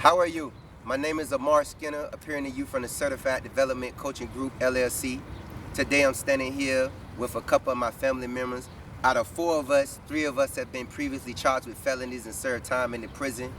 How are you? My name is Amar Skinner, appearing to you from the Certified Development Coaching Group, LLC. Today I'm standing here with a couple of my family members. Out of 4 of us, 3 of us have been previously charged with felonies and served time in the prison.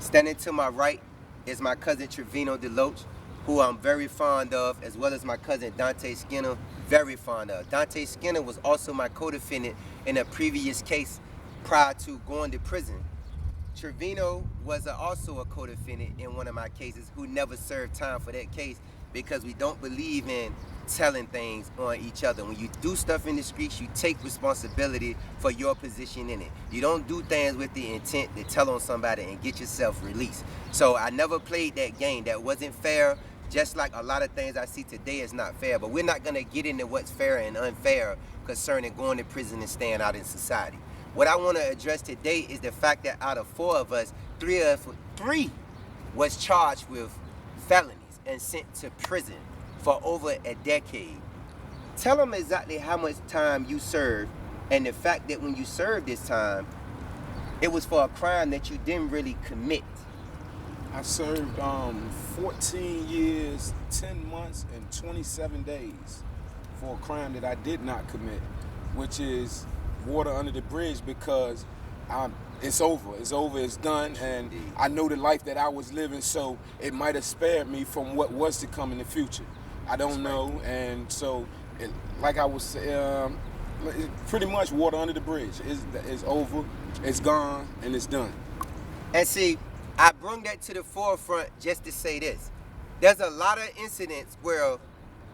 Standing to my right is my cousin Trevino DeLoach, who I'm very fond of, as well as my cousin Dante Skinner, very fond of. Dante Skinner was also my co-defendant in a previous case prior to going to prison. Trevino was also a co-defendant in one of my cases who never served time for that case because we don't believe in telling things on each other. When you do stuff in the streets, you take responsibility for your position in it. You don't do things with the intent to tell on somebody and get yourself released. So I never played that game. That wasn't fair. Just like a lot of things I see today is not fair. But we're not going to get into what's fair and unfair concerning going to prison and staying out in society. What I want to address today is the fact that out of 4 of us, 3 was charged with felonies and sent to prison for over a decade. Tell them exactly how much time you served and the fact that when you served this time, it was for a crime that you didn't really commit. I served 14 years, 10 months, and 27 days for a crime that I did not commit, which is water under the bridge, because it's over, it's done, and I know the life that I was living, so it might have spared me from what was to come in the future. I don't know, and so, like I was pretty much water under the bridge. It's over, it's gone, and it's done. And see, I bring that to the forefront just to say this. There's a lot of incidents where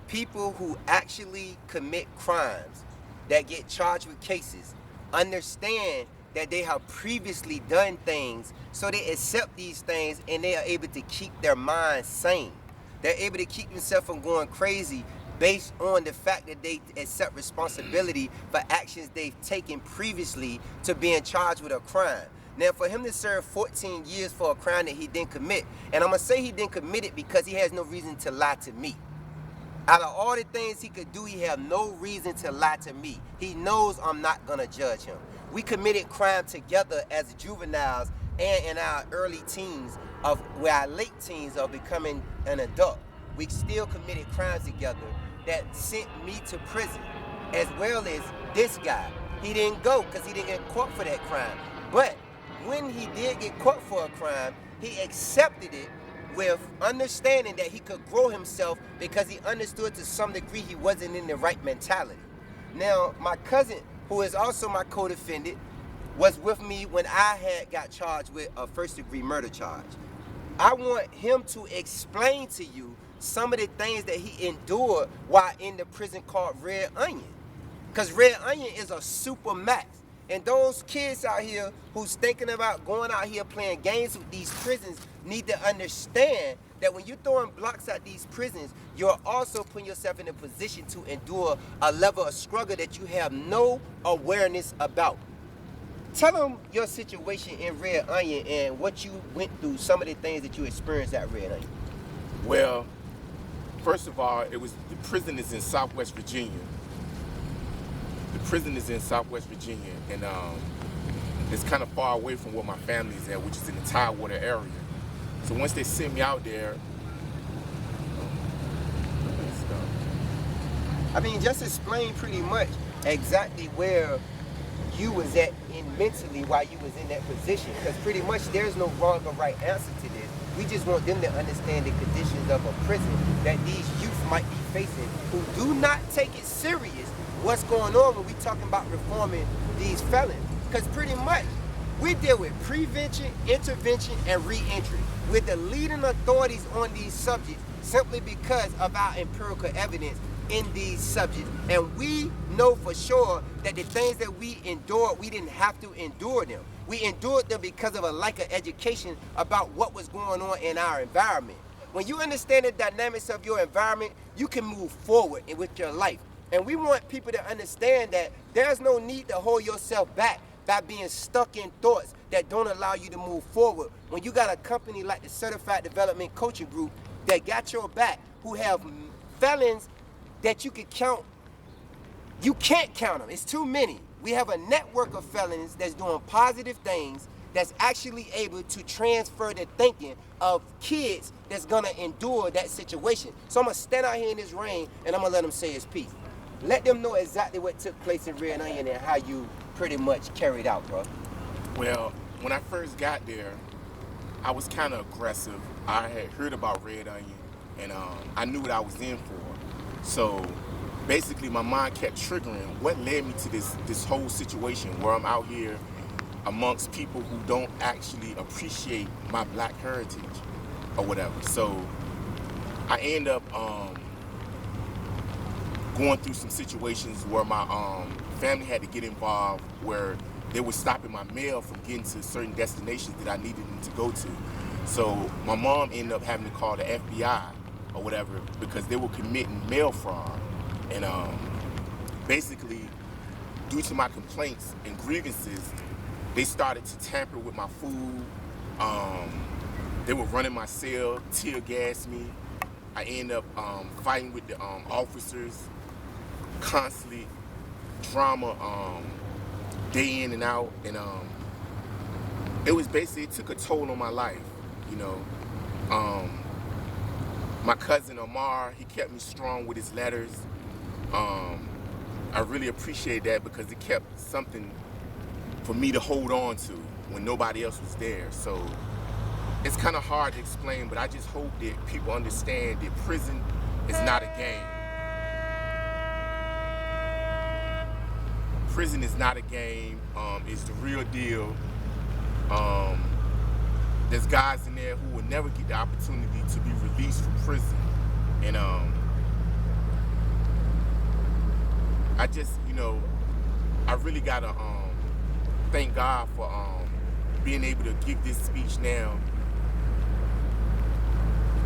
people who actually commit crimes that get charged with cases understand that they have previously done things, so they accept these things and they are able to keep their minds sane. They're able to keep themselves from going crazy based on the fact that they accept responsibility for actions they've taken previously to being charged with a crime. Now, for him to serve 14 years for a crime that he didn't commit, and I'm going to say he didn't commit it because he has no reason to lie to me. Out of all the things he could do, he have no reason to lie to me. He knows I'm not gonna judge him. We committed crime together as juveniles and in our early teens, our late teens of becoming an adult. We still committed crimes together that sent me to prison, as well as this guy. He didn't go because he didn't get caught for that crime. But when he did get caught for a crime, he accepted it with understanding that he could grow himself because he understood to some degree he wasn't in the right mentality. Now, my cousin, who is also my co-defendant, was with me when I got charged with a first-degree murder charge. I want him to explain to you some of the things that he endured while in the prison called Red Onion. Because Red Onion is a super max. And those kids out here who's thinking about going out here playing games with these prisons need to understand that when you're throwing blocks at these prisons, you're also putting yourself in a position to endure a level of struggle that you have no awareness about. Tell them your situation in Red Onion and what you went through, some of the things that you experienced at Red Onion. Well, first of all, the prison is in Southwest Virginia. The prison is in Southwest Virginia, and it's kind of far away from where my family's at, which is in the Tidewater area. So once they sent me out there, I mean, just explain pretty much exactly where you was at mentally while you was in that position, because pretty much there's no wrong or right answer to this. We just want them to understand the conditions of a prison that these youth might be facing who do not take it serious what's going on when we talking about reforming these felons. Because pretty much we deal with prevention, intervention, and re-entry. We're the leading authorities on these subjects simply because of our empirical evidence in these subjects. And we know for sure that the things that we endured, we didn't have to endure them. We endured them because of a lack of education about what was going on in our environment. When you understand the dynamics of your environment, you can move forward with your life. And we want people to understand that there's no need to hold yourself back by being stuck in thoughts that don't allow you to move forward. When you got a company like the Certified Development Coaching Group that got your back, who have felons that you can count, you can't count them. It's too many. We have a network of felons that's doing positive things that's actually able to transfer the thinking of kids that's gonna endure that situation. So I'm gonna stand out here in this rain and I'm gonna let them say his piece. Let them know exactly what took place in Red Onion and how you pretty much carried out, bro. Well, when I first got there, I was kind of aggressive. I had heard about Red Onion, and I knew what I was in for. So basically, my mind kept triggering what led me to this whole situation where I'm out here amongst people who don't actually appreciate my black heritage or whatever. So I end up going through some situations where my family had to get involved, where they were stopping my mail from getting to certain destinations that I needed them to go to. So my mom ended up having to call the FBI or whatever because they were committing mail fraud. And basically, due to my complaints and grievances, they started to tamper with my food. They were running my cell, tear gassed me. I ended up fighting with the officers, constantly drama, day in and out, and it was basically, it took a toll on my life, you know. My cousin Omar, he kept me strong with his letters. I really appreciate that because it kept something for me to hold on to when nobody else was there. So it's kind of hard to explain, but I just hope that people understand that prison is not a game. Prison is not a game. It's the real deal. There's guys in there who will never get the opportunity to be released from prison. And I just, you know, I really gotta thank God for being able to give this speech now.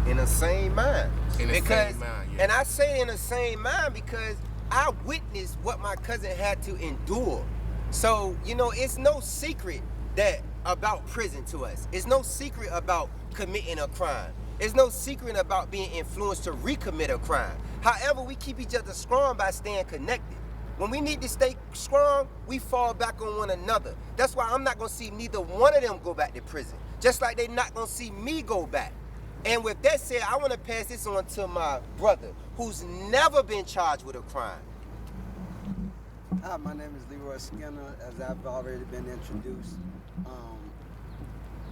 In the same mind. In the same mind, yeah. And I say in the same mind because I witnessed what my cousin had to endure. So, you know, it's no secret that about prison to us. It's no secret about committing a crime. It's no secret about being influenced to recommit a crime. However, we keep each other strong by staying connected. When we need to stay strong, we fall back on one another. That's why I'm not gonna see neither one of them go back to prison. Just like they're not gonna see me go back. And with that said, I wanna pass this on to my brother, who's never been charged with a crime. Hi, my name is Leroy Skinner, as I've already been introduced.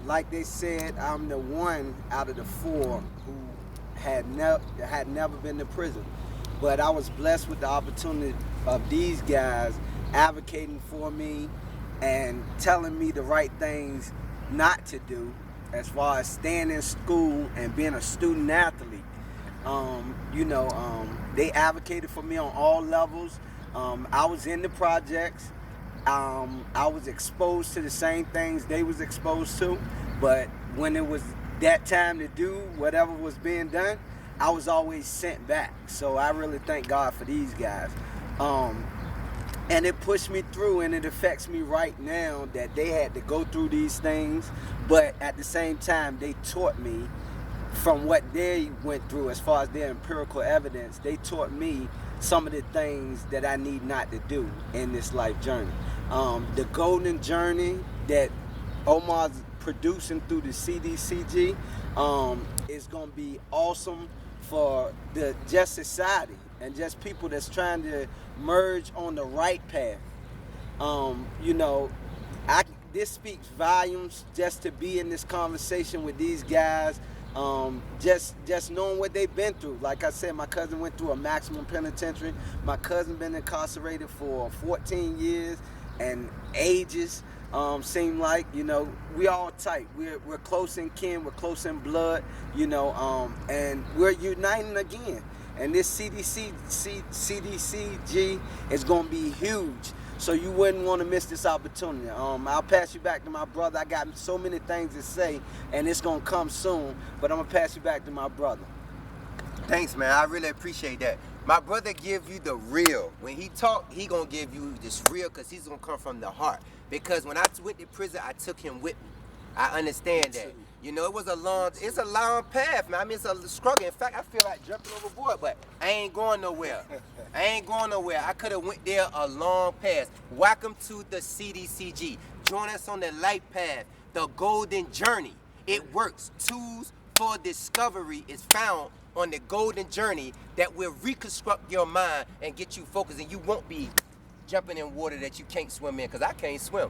Like they said, I'm the one out of the four who had never been to prison. But I was blessed with the opportunity of these guys advocating for me and telling me the right things not to do as far as staying in school and being a student athlete. They advocated for me on all levels. I was in the projects. I was exposed to the same things they was exposed to, but when it was that time to do whatever was being done, I was always sent back. So I really thank God for these guys. And it pushed me through, and it affects me right now that they had to go through these things, but at the same time, they taught me from what they went through as far as their empirical evidence. They taught me some of the things that I need not to do in this life journey. The golden journey that Omar's producing through the CDCG is going to be awesome for the just society and just people that's trying to merge on the right path. This speaks volumes just to be in this conversation with these guys. Just knowing what they've been through. Like I said, my cousin went through a maximum penitentiary. My cousin been incarcerated for 14 years and ages. Seem like, we all tight. We're close in kin, we're close in blood, and we're uniting again. And this CDCG is gonna be huge. So you wouldn't want to miss this opportunity. I'll pass you back to my brother. I got so many things to say, and it's gonna come soon, but I'm gonna pass you back to my brother. Thanks, man. I really appreciate that. My brother give you the real. When he talk, he gonna give you this real because he's gonna come from the heart. Because when I went to prison, I took him with me. I understand that. It's a long path, man. I mean, it's a struggle. In fact, I feel like jumping overboard, but I ain't going nowhere. I could have went there a long path. Welcome to the CDCG. Join us on the life path, the golden journey. It works. Tools for discovery is found on the golden journey that will reconstruct your mind and get you focused, and you won't be jumping in water that you can't swim in, because I can't swim.